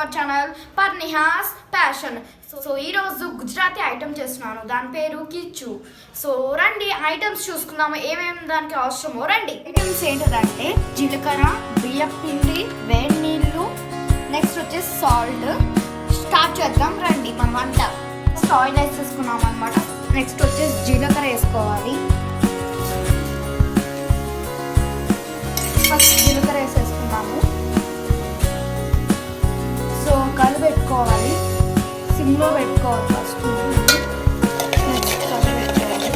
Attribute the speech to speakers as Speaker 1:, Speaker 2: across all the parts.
Speaker 1: Hour channel Parnihas passion. So ఈరోజు Gujarati item చేస్తున్నాను, దాని పేరు కిచ్చు. సో రండి ఐటమ్స్ చూసుకుందాము, ఏమేమి దానికి అవసరమో రండి. ఐటమ్స్ ఏంటంటే జీలకర్ర, బియ్యం పిండి, వేడి నీళ్ళు, నెక్స్ట్ వచ్చేసి సాల్ట్. స్టార్ట్ చేద్దాం రండి మన వంట. ఆయిల్ వేసేసుకున్నాం అనమాట. నెక్స్ట్ వచ్చేసి జీలకర్ర వేసుకోవాలి. ఫస్ట్ జీలకర్ర వేసేసుకున్నాము. సో కలిపెట్టుకోవాలి, సిమ్లో పెట్టుకోవాలి ఫస్ట్. నెక్స్ట్ కలిపెట్టుకోవాలి.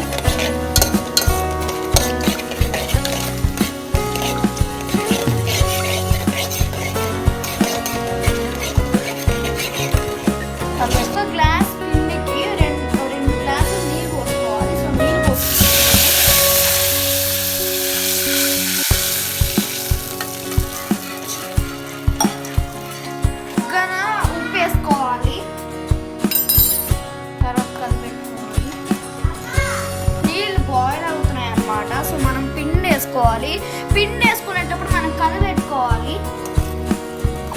Speaker 1: ఒక గ్లాస్ పిండికి రెండు గ్లాసులు నీళ్ళు పోసుకోవాలి. సో నీళ్ళు పోసుకోవాలి. ఉప్పు వేసుకోవాలి. తర్వాత కలిపెట్టుకోవాలి. నీళ్ళు బాయిల్ అవుతున్నాయి అన్నమాట. సో మనం పిండి వేసుకోవాలి. పిండి వేసుకునేటప్పుడు మనం కలిపెట్టుకోవాలి,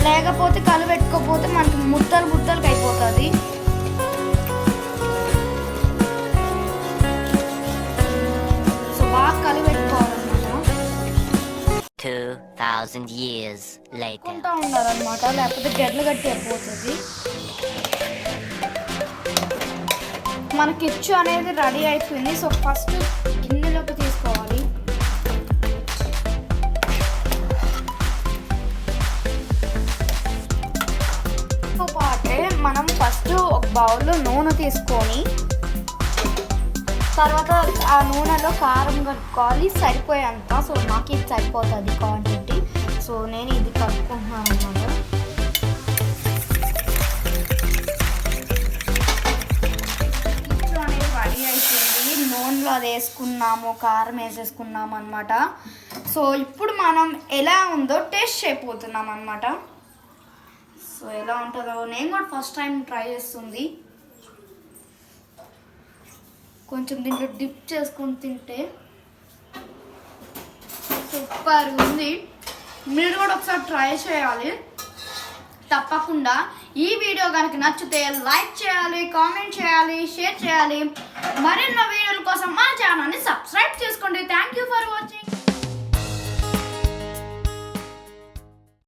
Speaker 1: లేకపోతే కలిపెట్టుకోకపోతే మనకి ముద్దలు ముద్దలకి అయిపోతుంది. సో బాగా కలిపెట్టుకోవాలన్నమాట.
Speaker 2: 2000 years later
Speaker 1: ఉండాలన్నమాట, లేకపోతే గడ్డలు గట్టి అయిపోతుంది. మన కిచ్చు అనేది రెడీ అయిపోయింది. సో ఫస్ట్ గిన్నెలోకి తీసుకోవాలి. తో పాటే మనం ఫస్ట్ ఒక బౌల్లో నూనె తీసుకొని తర్వాత ఆ నూనెలో కారం కలుపుకోవాలి సరిపోయేంత. సో నాకు ఇది సరిపోతుంది క్వాంటిటీ. సో నేను ఇది కలుపుకుంటున్నాను అన్నమాట. కిచ్చు అనేది రెడీ అయిపోయింది. నూనెలో అది వేసుకున్నాము, కారం వేసేసుకున్నాము అనమాట. సో ఇప్పుడు మనం ఎలా ఉందో టేస్ట్ చేయబోతున్నాం అనమాట. సో ఎలా ఉంటుందో నేను కూడా ఫస్ట్ టైం ట్రై చేస్తుంది. కొంచెం దీంట్లో డిప్ చేసుకొని తింటే సూపర్ ఉంది. మీరు కూడా ఒకసారి ట్రై చేయాలి తప్పకుండా. ఈ వీడియో కనుక నచ్చితే లైక్ చేయాలి, కామెంట్ చేయాలి, షేర్ చేయాలి. మరిన్నో వీడియోల కోసం మా ఛానల్ని సబ్స్క్రైబ్ చేసుకోండి. Thank you for watching.